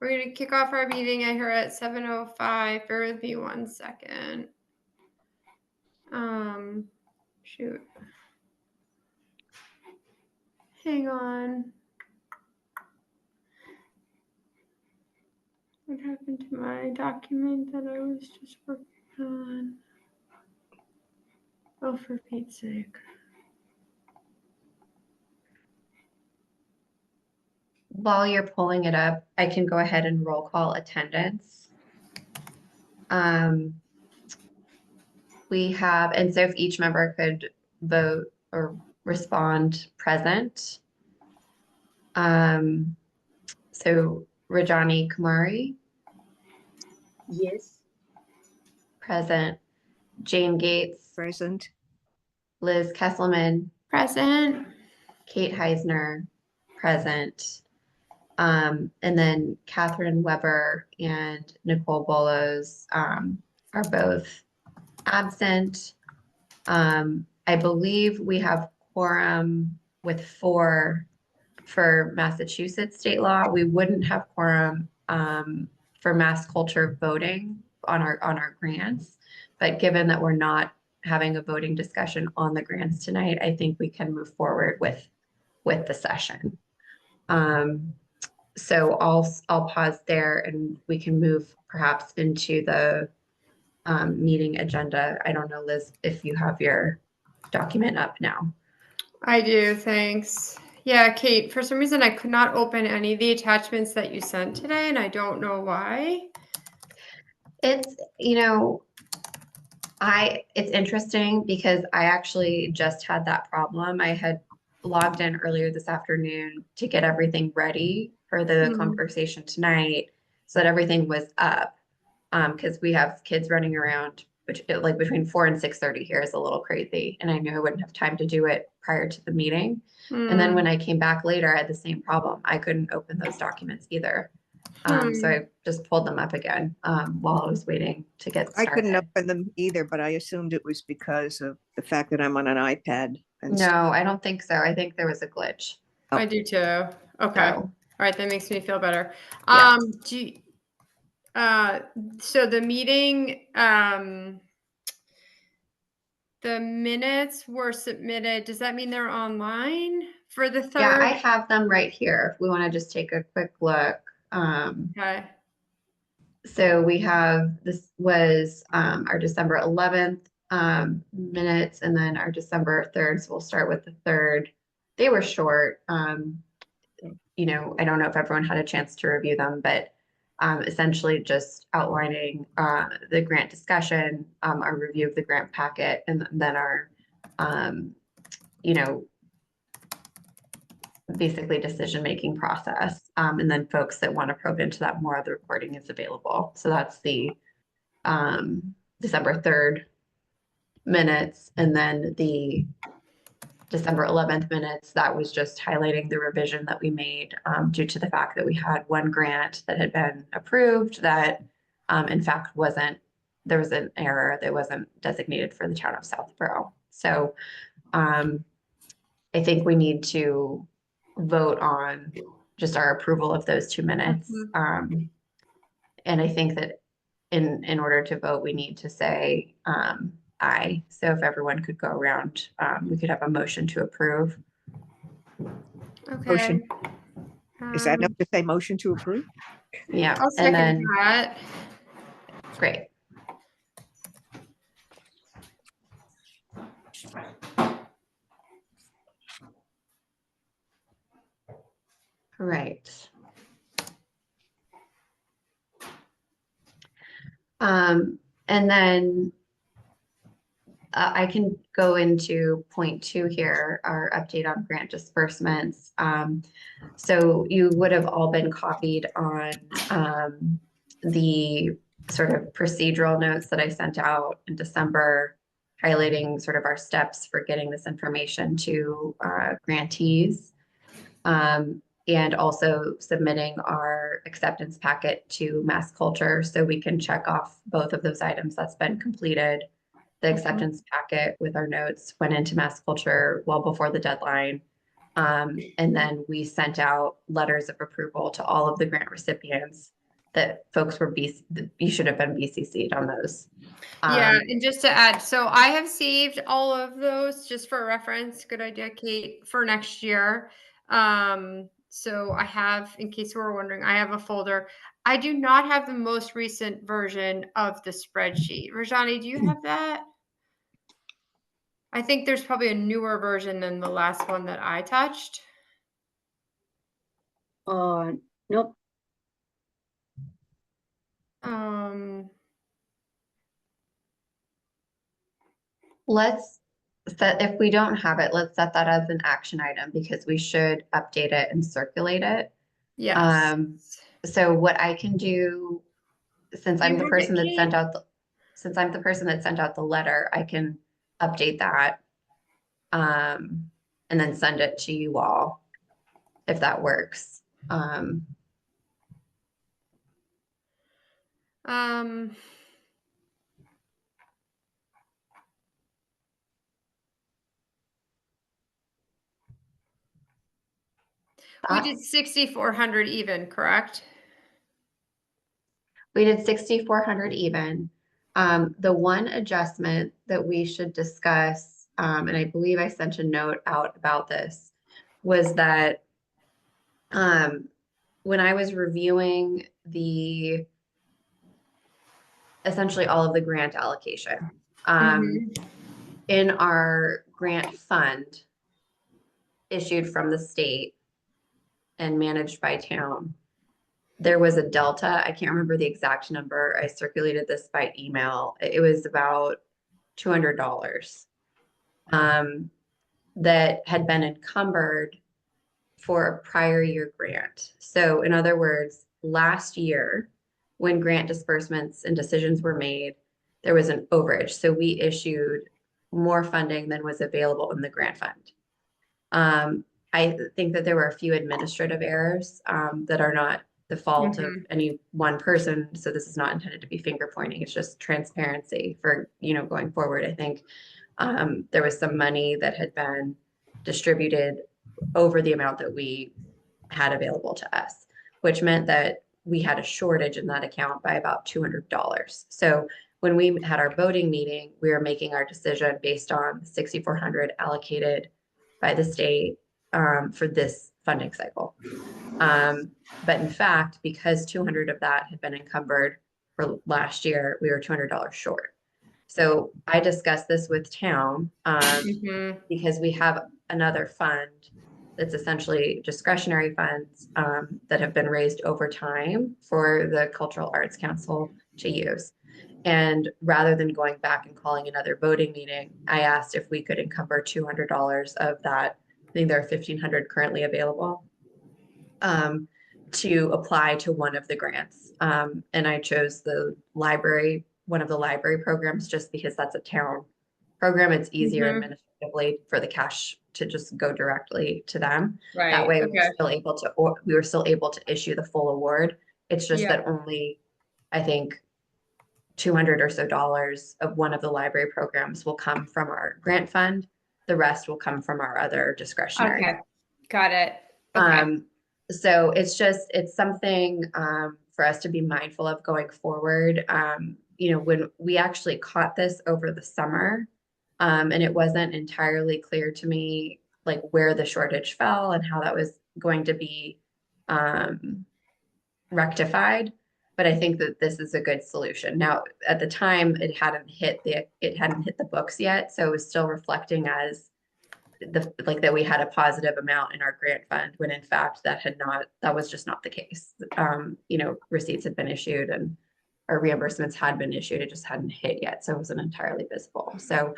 We're going to kick off our meeting here at 7:05. Bear with me 1 second. Shoot. Hang on. What happened to my document that I was just working on? Oh, for Pete's sake. While you're pulling it up, I can go ahead and roll call attendance. We have, and so if each member could vote or respond present. So Rajani Kumari. Yes. Present. Jane Gates. Present. Liz Kesselman. Present. Kate Heisner. Present. And then Catherine Weber and Nicole Bolos are both absent. I believe we have quorum with 4 for Massachusetts state law. We wouldn't have quorum for mass culture voting on our grants, but given that we're not having a voting discussion on the grants tonight, I think we can move forward with the session. So I'll pause there and we can move perhaps into the meeting agenda. I don't know, Liz, if you have your document up now. I do, thanks. Yeah, Kate, for some reason I could not open any of the attachments that you sent today, and I don't know why. It's, it's interesting because I actually just had that problem. I had logged in earlier this afternoon to get everything ready for the conversation tonight so that everything was up. Because we have kids running around, which like between 4 and 6:30 here is a little crazy. And I knew I wouldn't have time to do it prior to the meeting. And then when I came back later, I had the same problem. I couldn't open those documents either. So I just pulled them up again while I was waiting to get started. I couldn't open them either, but I assumed it was because of the fact that I'm on an iPad. No, I don't think so. I think there was a glitch. Oh. I do too. Okay. All right. That makes me feel better. Yeah. So the meeting, the minutes were submitted. Does that mean they're online for the 3rd? Yeah, I have them right here. If we want to just take a quick look. Okay. So we have, this was our December 11th minutes, and then our December 3rd. So we'll start with the 3rd. They were short. I don't know if everyone had a chance to review them, but essentially just outlining the grant discussion, our review of the grant packet, and then our, basically decision-making process. And then folks that want to probe into that more, the recording is available. So that's the December 3rd minutes. And then the December 11th minutes, that was just highlighting the revision that we made due to the fact that we had one grant that had been approved that in fact there was an error that wasn't designated for the town of Southborough. So I think we need to vote on just our approval of those 2 minutes. And I think that in order to vote, we need to say aye. So if everyone could go around, we could have a motion to approve. Okay. Motion. Is that enough to say motion to approve? Yeah. I'll second that. Great. All right. And then I can go into point 2 here, our update on grant disbursements. So you would have all been copied on the sort of procedural notes that I sent out in December, highlighting sort of our steps for getting this information to grantees. And also submitting our acceptance packet to Mass Culture so we can check off both of those items that's been completed. The acceptance packet with our notes went into Mass Culture well before the deadline. And then we sent out letters of approval to all of the grant recipients that folks were you should have been BCC'd on those. Yeah, Um, and just to add, so I have saved all of those just for reference. Good idea, Kate, for next year. So I have, in case you were wondering, I have a folder. I do not have the most recent version of the spreadsheet. Rajani, do you have that? I think there's probably a newer version than the last one that I touched. Nope. Um, let's set, if we don't have it, let's set that as an action item because we should update it and circulate it. yes. So what I can do, since Do you I'm the have it, person that sent Kate? out since I'm the person that sent out the letter, I can update that. And then send it to you all if that works. Um, we did 6,400 even, correct? We did 6,400 even. The one adjustment that we should discuss, and I believe I sent a note out about this, was that when I was reviewing essentially all of the grant allocation, in our grant fund issued from the state and managed by town, there was a delta. I can't remember the exact number. I circulated this by email. It was about $200 that had been encumbered for a prior year grant. So in other words, last year, when grant disbursements and decisions were made, there was an overage. So we issued more funding than was available in the grant fund. I think that there were a few administrative errors that are not the fault of any one person. So this is not intended to be finger pointing. It's just transparency for, going forward. I think there was some money that had been distributed over the amount that we had available to us, which meant that we had a shortage in that account by about $200. So when we had our voting meeting, we were making our decision based on 6,400 allocated by the state for this funding cycle. But in fact, because 200 of that had been encumbered for last year, we were $200 short. So I discussed this with town because we have another fund that's essentially discretionary funds that have been raised over time for the Cultural Arts Council to use. And rather than going back and calling another voting meeting, I asked if we could encumber $200 of that. I think there are 1,500 currently available to apply to one of the grants. And I chose the library, one of the library programs, just because that's a town program. It's easier administratively for the cash to just go directly to them. Right. That way we were still able to issue the full award. It's just that only, I think, $200 or so of one of the library programs will come from our grant fund. The rest will come from our other discretionary. Okay, got it. Okay. So it's something for us to be mindful of going forward. When we actually caught this over the summer, and it wasn't entirely clear to me like where the shortage fell and how that was going to be rectified. But I think that this is a good solution. Now, at the time, it hadn't hit the books yet, so it was still reflecting as that we had a positive amount in our grant fund, when in fact that was just not the case. Receipts had been issued and our reimbursements had been issued. It just hadn't hit yet, so it wasn't entirely visible. So,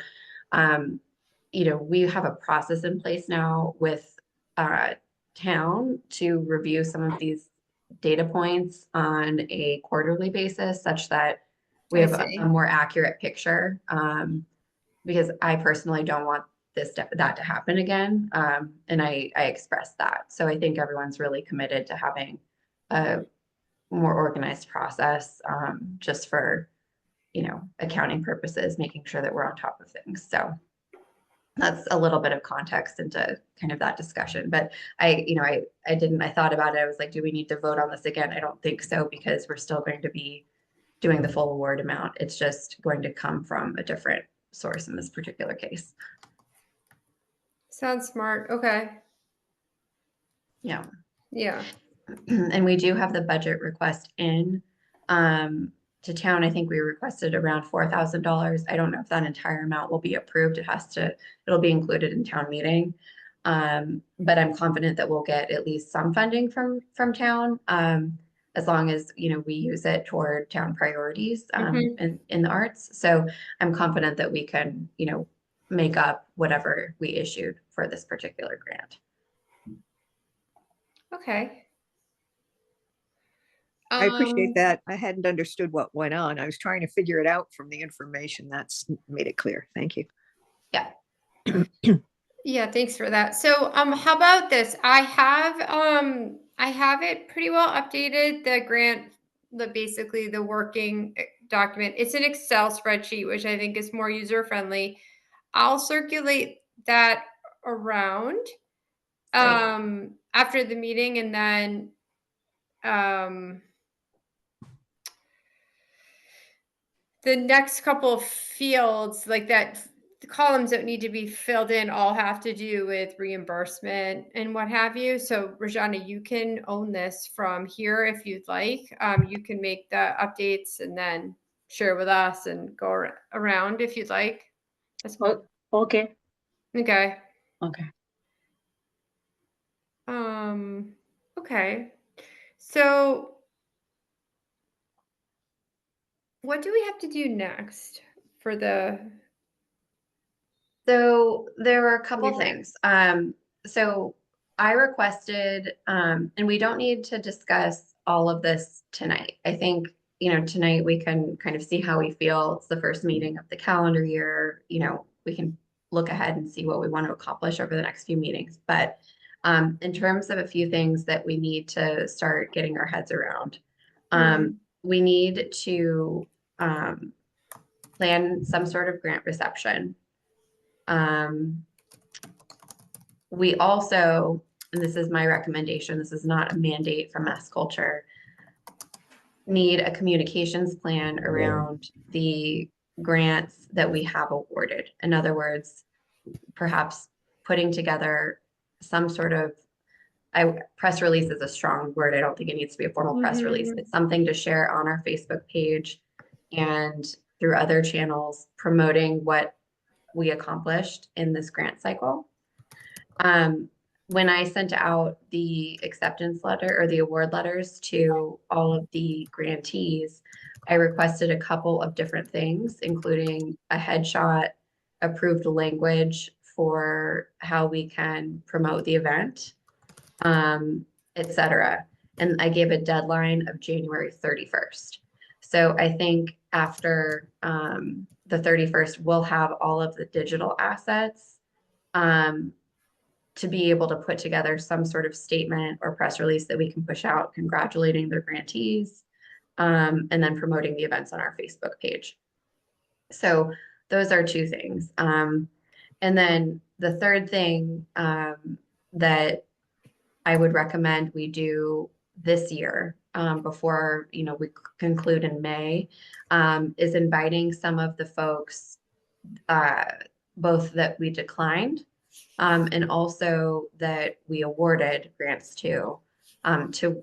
we have a process in place now with town to review some of these data points on a quarterly basis, such that we have a more accurate picture. Because I personally don't want that to happen again, and I expressed that. So I think everyone's really committed to having a more organized process, just for accounting purposes, making sure that we're on top of things. So that's a little bit of context into kind of that discussion. But I thought about it. I was like, do we need to vote on this again? I don't think so, because we're still going to be doing the full award amount. It's just going to come from a different source in this particular case. Sounds smart. Okay. Yeah. Yeah. And we do have the budget request in to town. I think we requested around $4,000. I don't know if that entire amount will be approved. It'll be included in town meeting. But I'm confident that we'll get at least some funding from town, as long as, we use it toward town priorities in the arts. So I'm confident that we can, make up whatever we issued for this particular grant. Okay. I appreciate that. I hadn't understood what went on. I was trying to figure it out from the information. That's made it clear. Thank you. Yeah. Yeah, thanks for that. So, how about this? I have it pretty well updated, the grant, basically the working document. It's an Excel spreadsheet, which I think is more user friendly. I'll circulate that around Great. after the meeting, and then the next couple of fields like that, the columns that need to be filled in all have to do with reimbursement and what have you. So Rajana, you can own this from here if you'd like. You can make the updates and then share with us and go around if you'd like. Okay. Okay. Okay. Okay. So what do we have to do next for the So there were a couple Okay. things. So I requested, and we don't need to discuss all of this tonight. I think, tonight we can kind of see how we feel. It's the first meeting of the calendar year. We can look ahead and see what we want to accomplish over the next few meetings. But in terms of a few things that we need to start getting our heads around, we need to plan some sort of grant reception. We also, and this is my recommendation, this is not a mandate from Mass Culture, need a communications plan around the grants that we have awarded. In other words, perhaps putting together some sort of, press release is a strong word. I don't think it needs to be a formal press release. It's something to share on our Facebook page and through other channels promoting what we accomplished in this grant cycle. When I sent out the acceptance letter or the award letters to all of the grantees, I requested a couple of different things, including a headshot, approved language for how we can promote the event, etc. And I gave a deadline of January 31st. So I think after the 31st, we'll have all of the digital assets to be able to put together some sort of statement or press release that we can push out congratulating their grantees, and then promoting the events on our Facebook page. So those are two things. And then the third thing that I would recommend we do this year, before we conclude in May, is inviting some of the folks, both that we declined, and also that we awarded grants to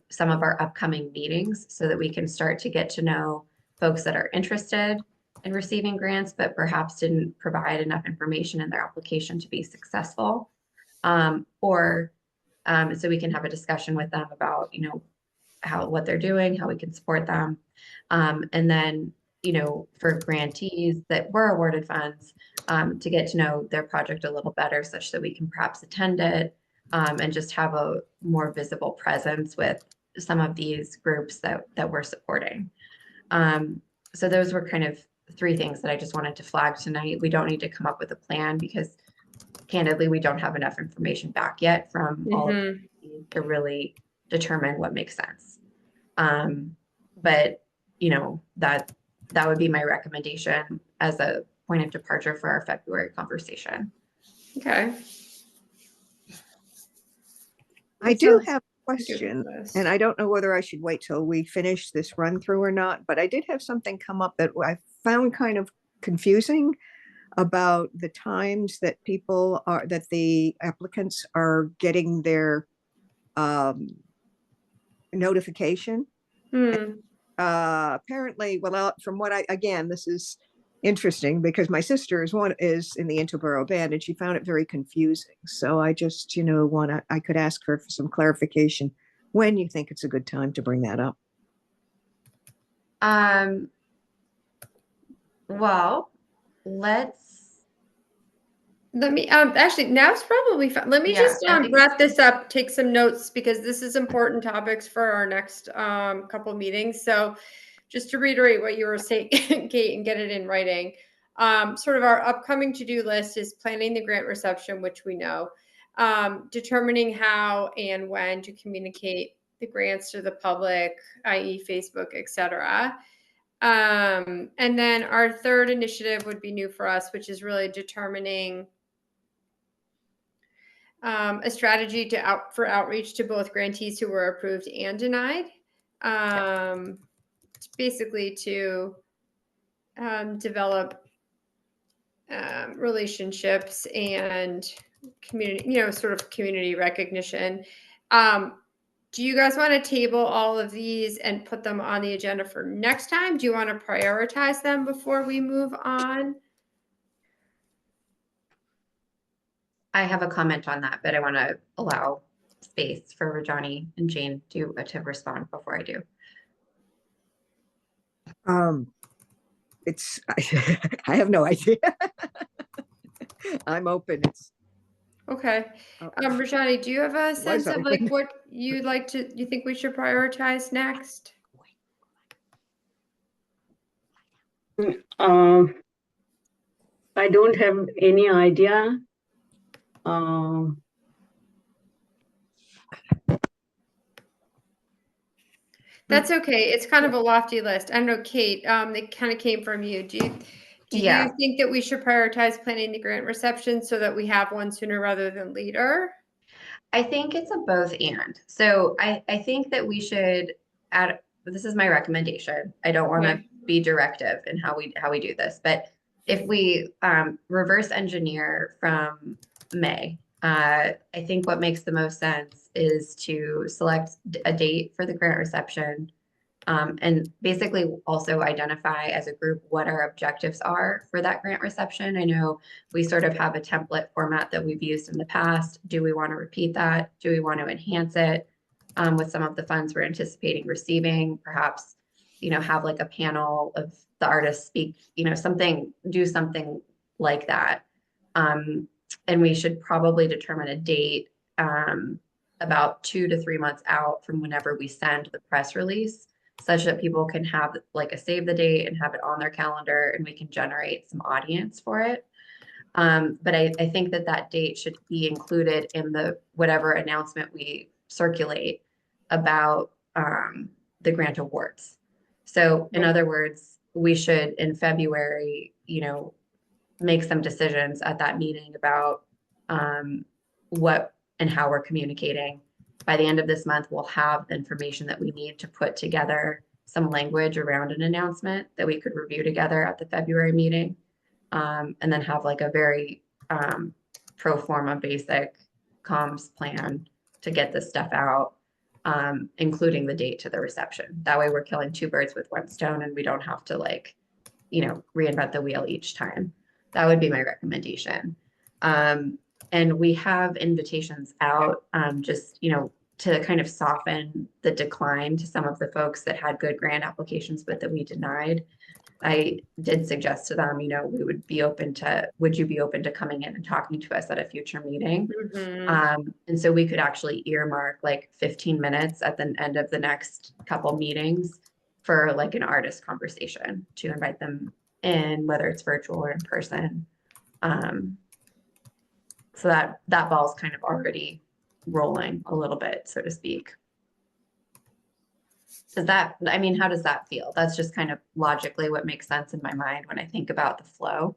some of our upcoming meetings, so that we can start to get to know folks that are interested in receiving grants, but perhaps didn't provide enough information in their application to be successful. So we can have a discussion with them about, what they're doing, how we can support them. And then, for grantees that were awarded funds, to get to know their project a little better such that we can perhaps attend it, and just have a more visible presence with some of these groups that we're supporting. So those were kind of three things that I just wanted to flag tonight. We don't need to come up with a plan because candidly, we don't have enough information back yet from all of them to really determine what makes sense. But that would be my recommendation as a point of departure for our February conversation. Okay. I That do sounds have a like a good question, list. and I don't know whether I should wait till we finish this run through or not, but I did have something come up that I found kind of confusing about the times that that the applicants are getting their notification. Hmm. Apparently, well, from what again, this is interesting because my sister is in the Interborough band and she found it very confusing. So I just, I could ask her for some clarification when you think it's a good time to bring that up. Well, let's, Let me actually now's probably fine. Let me Yeah, just I think wrap this up, take some notes because this is important topics for our next couple meetings. So just to reiterate what you were saying, Kate, and get it in writing. Sort of our upcoming to-do list is planning the grant reception, which we know, determining how and when to communicate the grants to the public, i.e. Facebook, etc. And then our third initiative would be new for us, which is really determining a strategy for outreach to both grantees who were approved and denied. Basically to develop relationships and community, sort of community recognition. Do you guys want to table all of these and put them on the agenda for next time? Do you want to prioritize them before we move on? I have a comment on that, but I want to allow space for Johnny and Jane to respond before I do. It's I have no idea. I'm open. Okay. Rajani, do you have a sense of like what you think we should prioritize next? I don't have any idea. That's okay. It's kind of a lofty list. I don't know, Kate, it kind of came from you. Do Yeah. you think that we should prioritize planning the grant reception so that we have one sooner rather than later? I think it's a both and. So I think that we should add, this is my recommendation. I don't want to be directive in how we do this, but if we reverse engineer from May, I think what makes the most sense is to select a date for the grant reception, and basically also identify as a group what our objectives are for that grant reception. I know we sort of have a template format that we've used in the past. Do we want to repeat that? Do we want to enhance it with some of the funds we're anticipating receiving? Perhaps, have like a panel of the artists speak, do something like that. And we should probably determine a date about 2 to 3 months out from whenever we send the press release, such that people can have like a save the date and have it on their calendar and we can generate some audience for it. But I think that date should be included in the whatever announcement we circulate about the grant awards. So in other words, we should in February, make some decisions at that meeting about what and how we're communicating. By the end of this month, we'll have the information that we need to put together some language around an announcement that we could review together at the February meeting. And then have like a very pro forma basic comms plan to get this stuff out, including the date to the reception. That way we're killing two birds with one stone and we don't have to reinvent the wheel each time. That would be my recommendation. And we have invitations out just, to kind of soften the decline to some of the folks that had good grant applications, but that we denied. I did suggest to them, would you be open to coming in and talking to us at a future meeting? Mm-hmm. And so we could actually earmark like 15 minutes at the end of the next couple meetings for like an artist conversation to invite them in, whether it's virtual or in person. So that ball's kind of already rolling a little bit, so to speak. How does that feel? That's just kind of logically what makes sense in my mind when I think about the flow.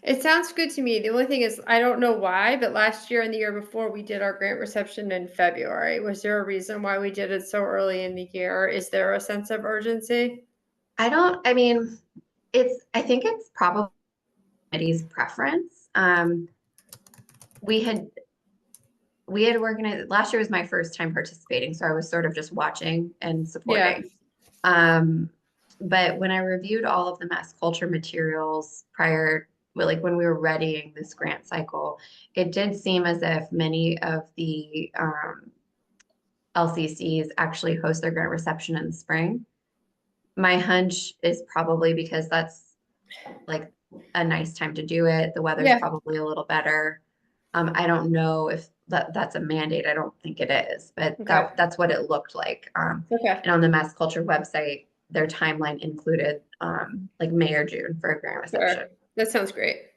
It sounds good to me. The only thing is, I don't know why, but last year and the year before, we did our grant reception in February. Was there a reason why we did it so early in the year? Is there a sense of urgency? I mean, I think it's probably committee's preference. We had organized, last year was my first time participating, so I was sort of just watching and Yeah. supporting. But when I reviewed all of the mass culture materials prior, like when we were readying this grant cycle, it did seem as if many of the LCCs actually host their grant reception in the spring. My hunch is probably because that's like a nice time to do it. The weather's Yeah. probably a little better. I don't know if that's a mandate. I don't think it is, but Okay. that's what it looked like. Okay. And on the Mass Culture website, their timeline included like May or June for a grant reception. Sure. That sounds great.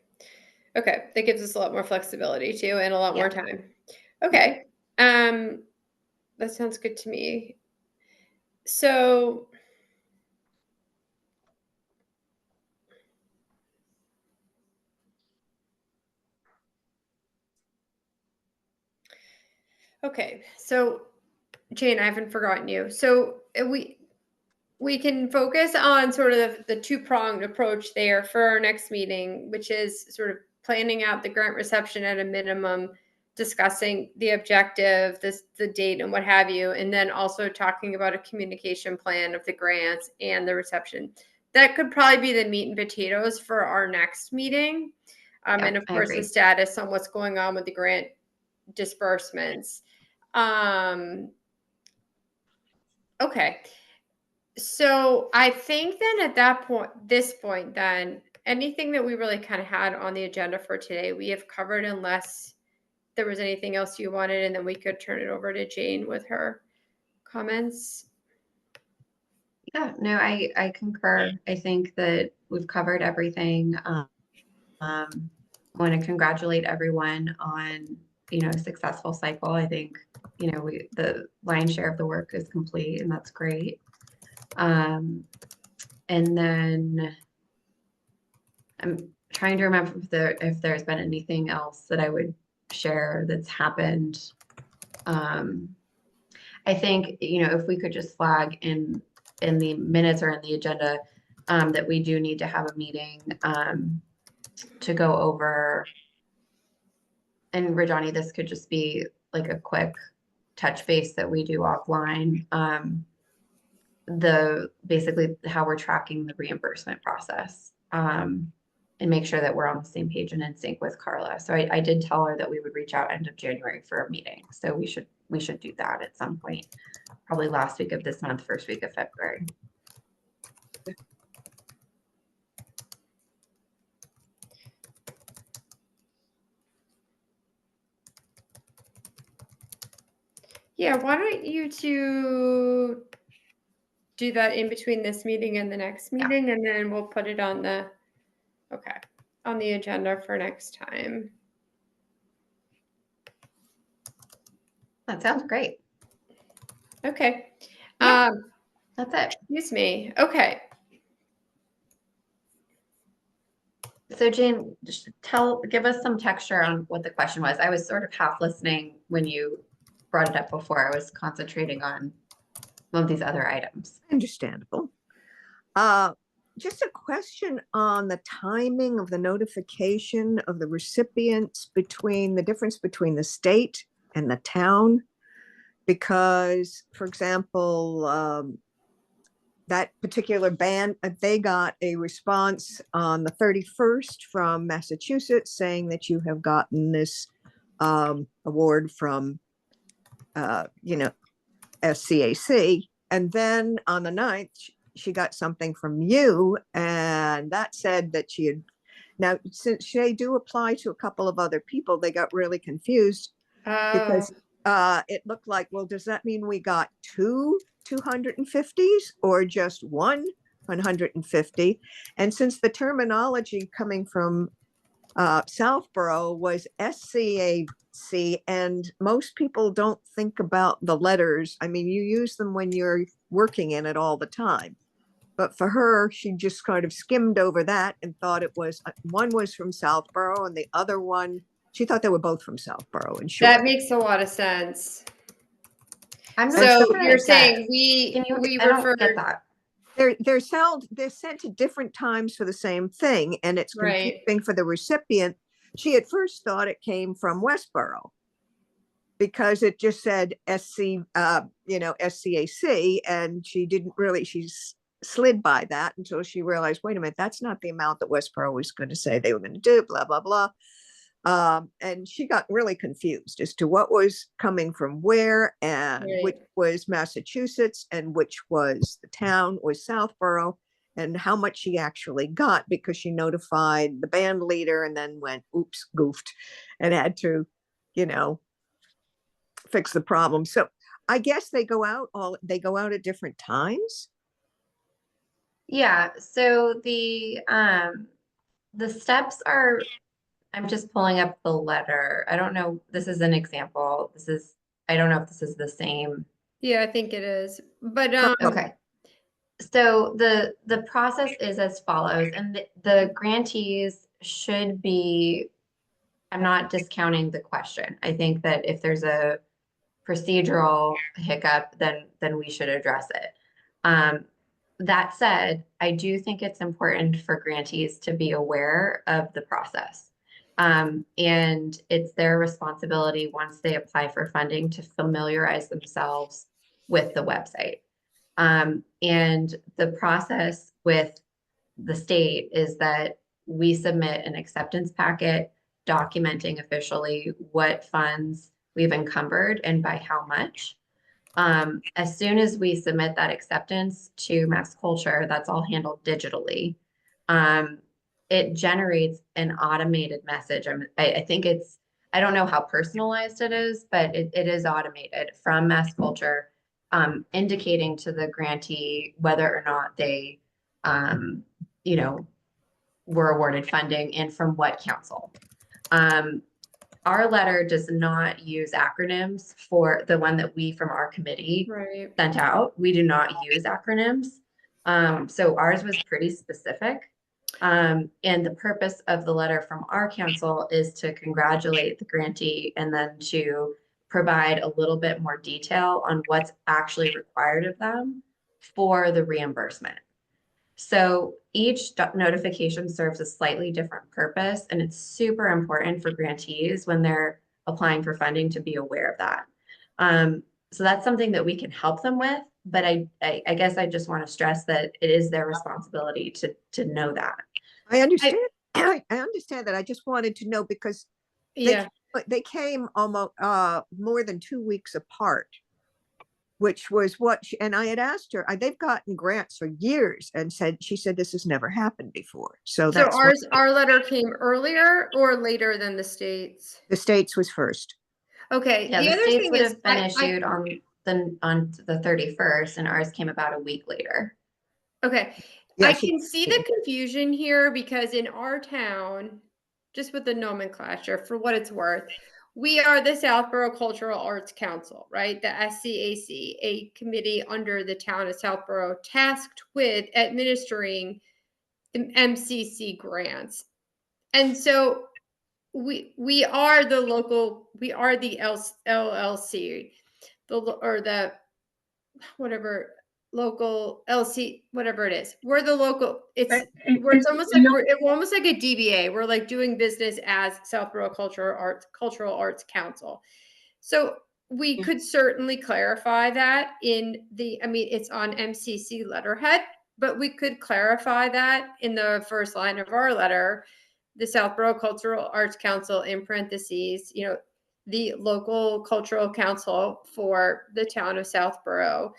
Okay. That gives us a lot more flexibility too and a lot more Yeah. time. Okay. That sounds good to me. So okay. So Jane, I haven't forgotten you. So we can focus on sort of the two-pronged approach there for our next meeting, which is sort of planning out the grant reception at a minimum, discussing the objective, the date and what have you, and then also talking about a communication plan of the grants and the reception. That could probably be the meat and potatoes for our next meeting. And of I course, the agree. status on what's going on with the grant disbursements. Okay. So I think then at this point, then anything that we really kind of had on the agenda for today, we have covered unless there was anything else you wanted, and then we could turn it over to Jane with her comments. Yeah, no, I concur. I think that we've covered everything. I want to congratulate everyone on, a successful cycle. I think, the lion's share of the work is complete, and that's great. And then I'm trying to remember if there's been anything else that I would share that's happened. I think, if we could just flag in the minutes or in the agenda that we do need to have a meeting to go over. And Rajani, this could just be like a quick touch base that we do offline. Basically how we're tracking the reimbursement process, and make sure that we're on the same page and in sync with Carla. So I did tell her that we would reach out end of January for a meeting. So we should do that at some point, probably last week of this month, first week of February. Yeah, why don't you two do that in between this meeting and the next meeting, and then we'll put it on the agenda for next time. That sounds great. Okay. Yeah, that's it. Excuse me. Okay. So Jane, just give us some texture on what the question was. I was sort of half listening when you brought it up before. I was concentrating on some of these other items. Understandable. Just a question on the timing of the notification of the recipients, between the difference between the state and the town. Because, for example, that particular band, they got a response on the 31st from Massachusetts saying that you have gotten this award from, SCAC. And then on the 9th, she got something from you, and that said that she had, now since they do apply to a couple of other people, they got really confused because it looked like, well, does that mean we got two 250s or just one 150? And since the terminology coming from Southborough was SCAC, and most people don't think about the letters. I mean, you use them when you're working in it all the time, But for her, she just kind of skimmed over that and thought it was one was from Southborough and the other one, she thought they were both from Southborough, in short. That makes a lot of sense. I'm And not So sure you're that- saying I don't get that. they're sent at different times for the same thing, and it's Right. confusing for the recipient. She at first thought it came from Westboro because it just said SCAC, and she didn't really, slid by that until she realized, wait a minute, that's not the amount that Westboro was going to say they were going to do, blah, blah, blah. And she got really confused as to what was coming from where, and which was Massachusetts and which was the town was Southborough, and how much she actually got, because she notified the band leader and then went, oops, goofed, and had to, fix the problem. So I guess they go out at different times. Yeah, so the steps are, I'm just pulling up the letter. I don't know, this is an example. I don't know if this is the same. Yeah, I think it is. But Okay. So the process is as follows, and the grantees should be, I'm not discounting the question. I think that if there's a procedural hiccup, then we should address it. That said, I do think it's important for grantees to be aware of the process. And it's their responsibility once they apply for funding to familiarize themselves with the website. And the process with the state is that we submit an acceptance packet documenting officially what funds we've encumbered and by how much. As soon as we submit that acceptance to Mass Culture, that's all handled digitally. It generates an automated message. I think I don't know how personalized it is, but it is automated from Mass Culture, indicating to the grantee whether or not they, were awarded funding and from what council. Our letter does not use acronyms. For the one that we from our committee sent out, we do not use acronyms. So ours was pretty specific. And the purpose of the letter from our council is to congratulate the grantee and then to provide a little bit more detail on what's actually required of them for the reimbursement. So each notification serves a slightly different purpose, and it's super important for grantees when they're applying for funding to be aware of that. So that's something that we can help them with, but I guess I just want to stress that it is their responsibility to know that. I understand. I understand that. I just wanted to know because they came almost more than 2 weeks apart, which was and I had asked her, they've gotten grants for years, and she said this has never happened before. So that's our letter came earlier or later than the states? The states was first. Okay. Yeah, the other other states thing would is have been issued on the 31st, and ours came about a week later. Okay. Yeah, I can see the confusion here because in our town, just with the nomenclature, for what it's worth, we are the Southborough Cultural Arts Council, right? The SCAC, a committee under the town of Southborough tasked with administering the MCC grants. And so we are the local, we are the LLC, the whatever local LC, whatever it is. We're the local. It's almost like we're almost like a DBA. We're like doing business as Southborough Cultural Arts Council. So we could certainly clarify that in the. I mean, it's on MCC letterhead, but we could clarify that in the first line of our letter. The Southborough Cultural Arts Council, in parentheses, the local cultural council for the town of Southborough.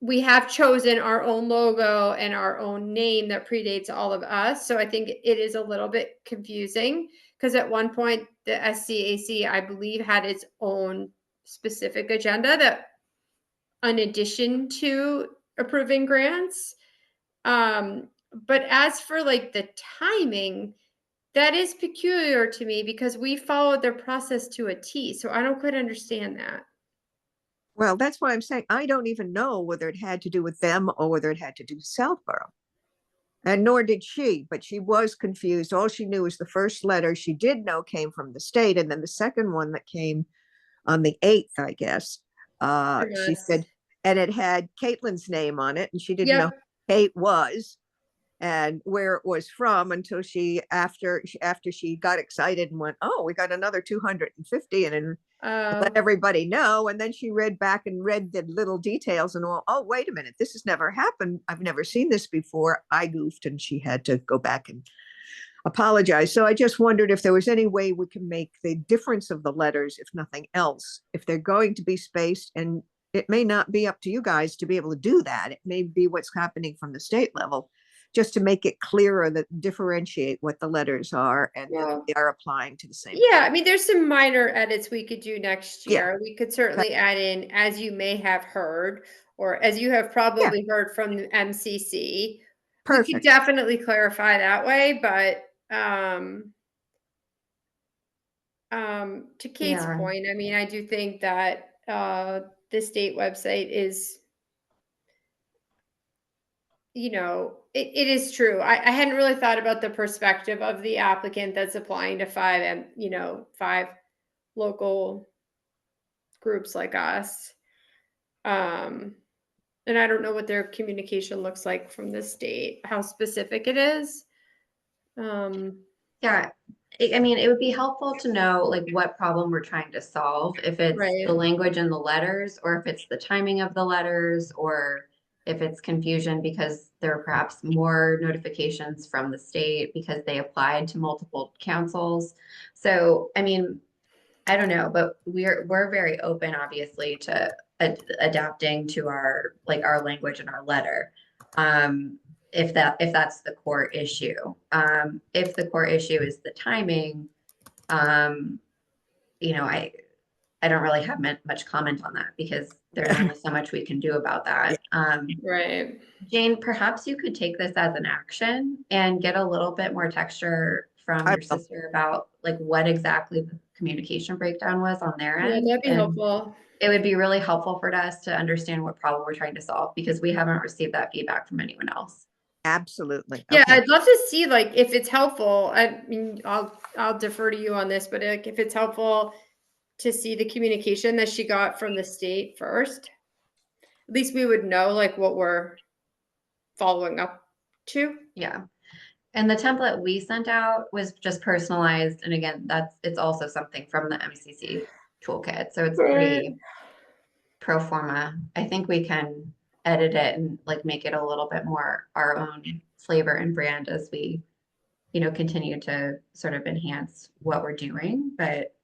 We have chosen our own logo and our own name that predates all of us. So I think it is a little bit confusing because at one point the SCAC, I believe, had its own specific agenda that in addition to approving grants. But as for like the timing, that is peculiar to me because we followed their process to a T. So I don't quite understand that. Well, that's why I'm saying I don't even know whether it had to do with them or whether it had to do with Southborough. And nor did she, but she was confused. All she knew was the first letter she did know came from the state. And then the second one that came on the 8th, I guess, she Yes. said, and it had Caitlin's name on it. And she didn't know Yep. who Kate was and where it was from until after she got excited and went, oh, we got another 250 and let Oh, everybody know. And then she read back and read the little details and all, oh, wait a minute, this has never happened. I've never seen this before. I goofed and she had to go back and apologize. So I just wondered if there was any way we can make the difference of the letters, if nothing else, if they're going to be spaced, and it may not be up to you guys to be able to do that. It may be what's happening from the state level, just to make it clearer that differentiate what the letters are and that Yeah. they are applying to the same yeah. thing. I mean, there's some minor edits we could do next Yeah. year. We could certainly add in, as you may have heard, or as you have Yeah. probably heard from the MCC. We could Perfect. definitely clarify that way, but to Kate's Yeah. point, I mean, I do think that the state website is, it is true. I hadn't really thought about the perspective of the applicant that's applying to five and five local groups like us. Um, and I don't know what their communication looks like from the state, how specific it is. Yeah, I mean, it would be helpful to know like what problem we're trying to solve, if it's the Right. language in the letters, or if it's the timing of the letters, or if it's confusion because there are perhaps more notifications from the state because they applied to multiple councils. So, I mean, I don't know, but we're very open, obviously, to adapting to our language and our letter. If that's the core issue. If the core issue is the timing, um, I don't really have much comment on that because there's only so much we can do about that. Right. Jane, perhaps you could take this as an action and get a little bit more texture from I your will. sister about like what exactly the communication breakdown was on their Yeah, end. that'd be And helpful. it would be really helpful for us to understand what problem we're trying to solve because we haven't received that feedback from anyone else. Absolutely. Yeah, Okay. I'd love to see, like, if it's helpful. I mean, I'll defer to you on this, but like, if it's helpful to see the communication that she got from the state first, at least we would know like what we're following up to. Yeah. And the template we sent out was just personalized. And again, it's also something from the MCC toolkit. So it's Right. pretty pro forma. I think we can edit it and like make it a little bit more our own flavor and brand as we, continue to sort of enhance what we're doing. But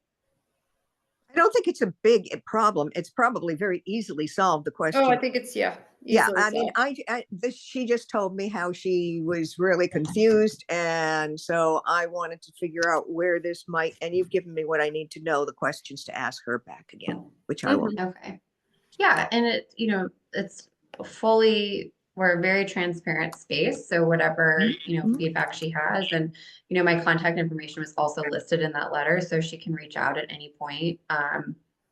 I don't think it's a big problem. It's probably very easily solved. The Oh, I question. think it's Yeah, easily I mean, solved. she just told me how she was really confused, and so I wanted to figure out where this might. And you've given me what I need to know, the questions to ask her back again, which I will. Mhm. okay. Yeah, and it's we're a very transparent space. So whatever, Mhm. feedback she has, and my contact information was also listed in that letter, so she can reach out at any point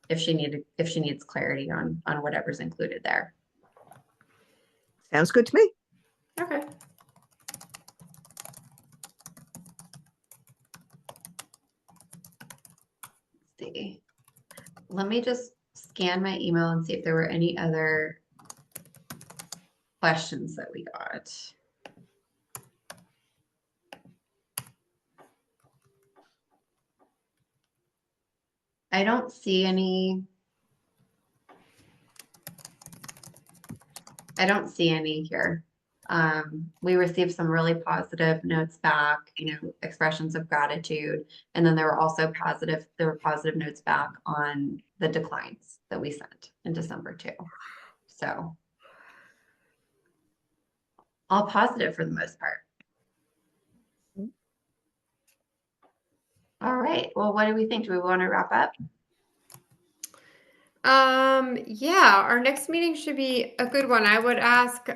if she needs clarity on whatever's included there. Sounds good to me. Okay. Let's see. Let me just scan my email and see if there were any other questions that we got. I don't see any. I don't see any here. We received some really positive notes back, expressions of gratitude, and then there were positive notes back on the declines that we sent in December too. So all positive for the most part. All right. Well, what do we think? Do we want to wrap up? Yeah, our next meeting should be a good one. I would ask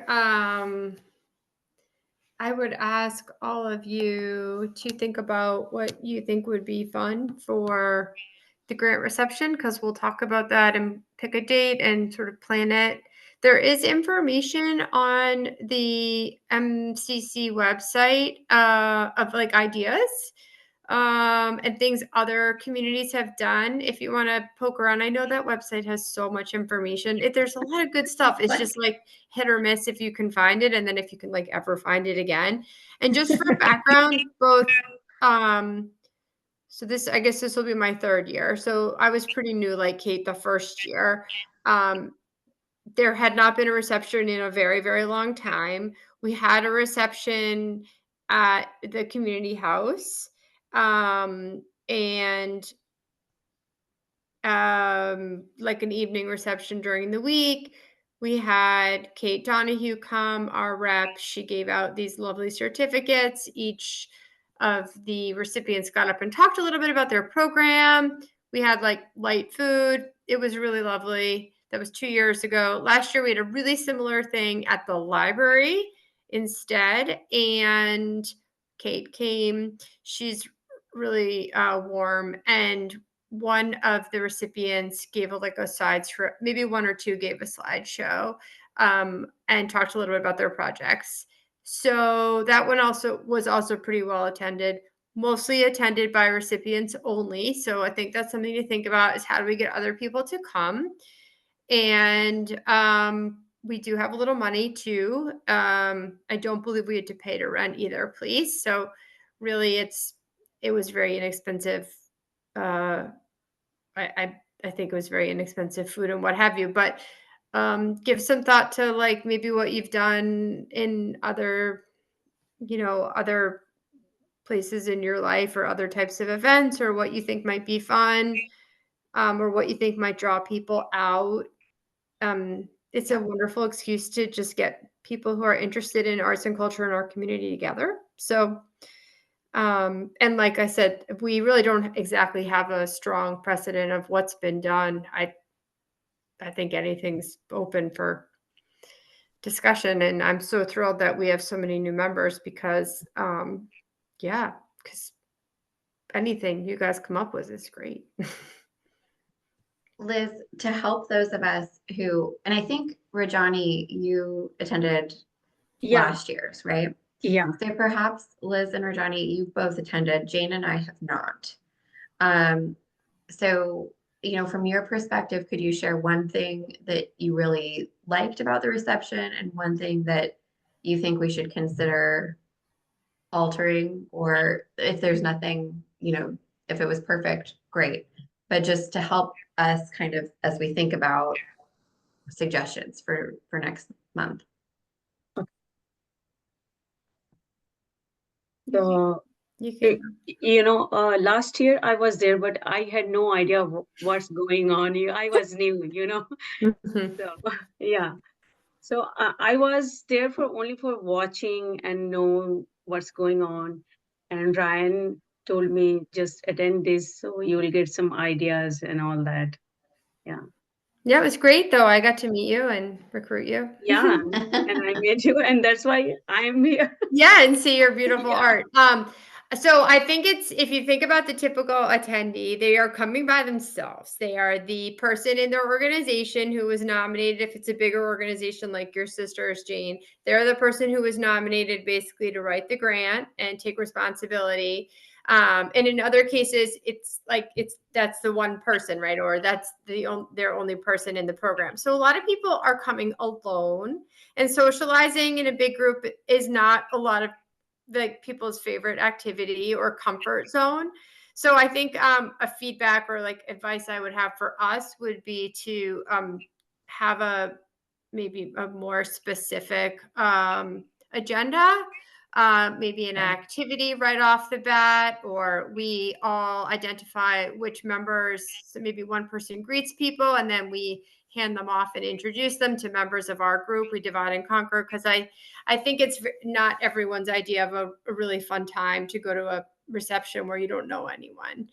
all of you to think about what you think would be fun for the grant reception, because we'll talk about that and pick a date and sort of plan it. There is information on the MCC website of like ideas and things other communities have done. If you want to poke around, I know that website has so much information. There's a lot of good stuff. It's just like hit or miss if you can find it, and then if you can like ever find it again. And just for background, both so this, I guess this will be my third year. So I was pretty new, like Kate, the first year. There had not been a reception in a very, very long time. We had a reception at the community house. And like an evening reception during the week. We had Kate Donahue come, our rep. She gave out these lovely certificates. Each of the recipients got up and talked a little bit about their program. We had like light food. It was really lovely. That was 2 years ago. Last year, we had a really similar thing at the library instead. And Kate came. She's really warm. And one of the recipients gave like a side script, maybe one or two gave a slideshow and talked a little bit about their projects. So that one was also pretty well attended, mostly attended by recipients only. So I think that's something to think about, is how do we get other people to come? And we do have a little money too. I don't believe we had to pay to rent either place. So really it was very inexpensive. I think it was very inexpensive food and what have you, but give some thought to like maybe what you've done in other places in your life, or other types of events, or what you think might be fun, or what you think might draw people out. It's a wonderful excuse to just get people who are interested in arts and culture in our community together. So and like I said, we really don't exactly have a strong precedent of what's been done. I think anything's open for discussion, and I'm so thrilled that we have so many new members because because anything you guys come up with is great. Liz, to help those of us who, and I think Rajani, you attended Yeah, last year's, right? yeah. So perhaps Liz and Rajani, you both attended. Jane and I have not. So, from your perspective, could you share one thing that you really liked about the reception and one thing that you think we should consider altering? Or if there's nothing, if it was perfect, great. But just to help us kind of as we think about suggestions for next month. So, You can. last year I was there, but I had no idea what's going on. I was new. Mhm. So, yeah. So I was there only for watching and know what's going on. And Ryan told me just attend this so you will get some ideas and all that. Yeah. Yeah, it was great though. I got to meet you and recruit you. Yeah. And I met you, and that's why I'm here. Yeah, and see your beautiful Yeah. art. So I think if you think about the typical attendee, they are coming by themselves. They are the person in their organization who was nominated. If it's a bigger organization like your sister's, Jane, they're the person who was nominated basically to write the grant and take responsibility. And in other cases, that's the one person, right? Or that's their only person in the program. So a lot of people are coming alone. And socializing in a big group is not a lot of like people's favorite activity or comfort zone. So I think a feedback or like advice I would have for us would be to have maybe a more specific agenda, maybe an activity right off the bat, or we all identify which members, so maybe one person greets people and then we hand them off and introduce them to members of our group. We divide and conquer, because I think it's not everyone's idea of a really fun time to go to a reception where you don't know anyone.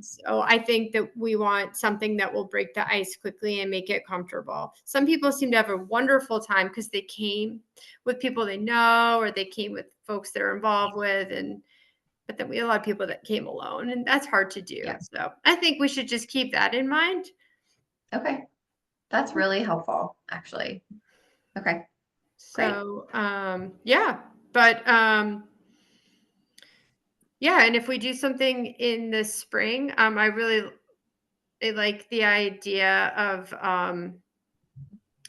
So I think that we want something that will break the ice quickly and make it comfortable. Some people seem to have a wonderful time because they came with people they know, or they came with folks they're involved with. And but then we had a lot of people that came alone, and that's hard to do. Yeah. So I think we should just keep that in mind. Okay. That's really helpful, actually. Okay. Great. So yeah, but yeah, and if we do something in the spring, I like the idea of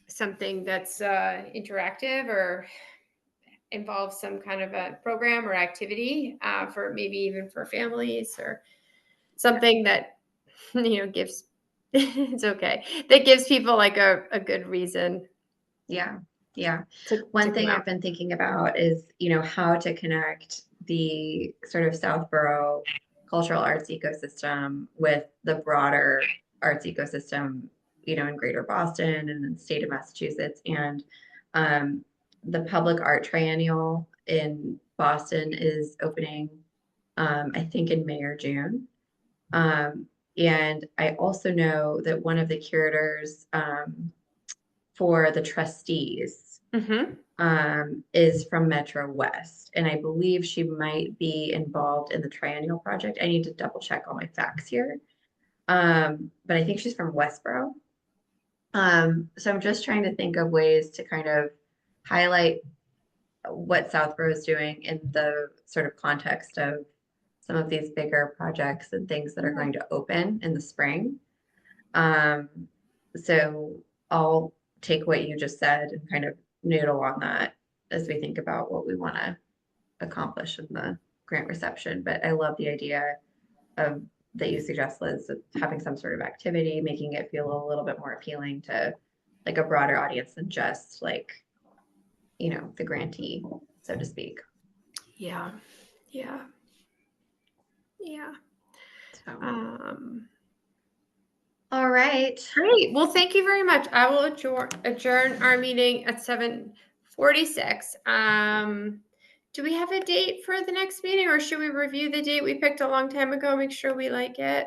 something that's interactive or involves some kind of a program or activity for maybe even for families or something that gives it's okay, that gives people like a good reason Yeah. Yeah. to One come thing out. I've been thinking about is, how to connect the sort of Southborough cultural arts ecosystem with the broader arts ecosystem, in Greater Boston and the state of Massachusetts. And um, the Public Art Triennial in Boston is opening, I think, in May or June. And I also know that one of the curators for the trustees is from Metro West. And I believe she might be involved in the Triennial Project. I need to double check all my facts here. But I think she's from Westboro. So I'm just trying to think of ways to kind of highlight what Southborough is doing in the sort of context of some of these bigger projects and things that are going to open in the spring. So I'll take what you just said and kind of noodle on that as we think about what we want to accomplish in the grant reception. But I love the idea of that you suggest, Liz, of having some sort of activity, making it feel a little bit more appealing to like a broader audience than just like, the grantee, so to speak. Yeah. So, All right. Great. Well, thank you very much. I will adjourn our meeting at 7:46. Do we have a date for the next meeting, or should we review the date we picked a long time ago, make sure we like it?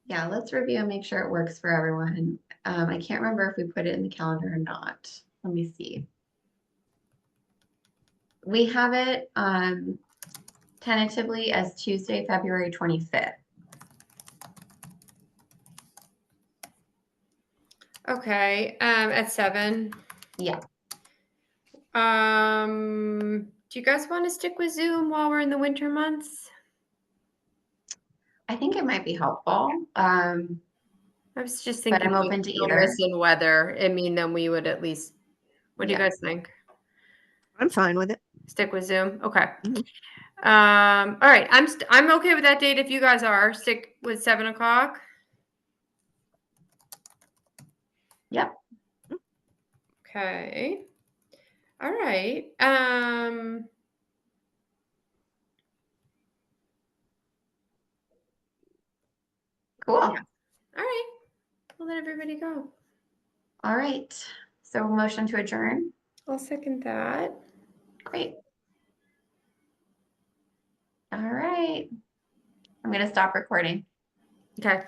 Yeah, let's review and make sure it works for everyone. I can't remember if we put it in the calendar or not. Let me see. We have it tentatively as Tuesday, February 25th. Okay, at 7. Yeah. Do you guys want to stick with Zoom while we're in the winter months? I think it might be helpful. I was just But thinking I'm open to either. in weather. I mean, then we would at least, what do you guys think? I'm fine with it. Stick with Zoom? Okay. Mhm. All right. I'm okay with that date if you guys are. Stick with 7 o'clock. Yep. Okay. All right. Cool. All right. We'll let everybody go. All right. So motion to adjourn. I'll second that. Great. All right. I'm going to stop recording. Okay.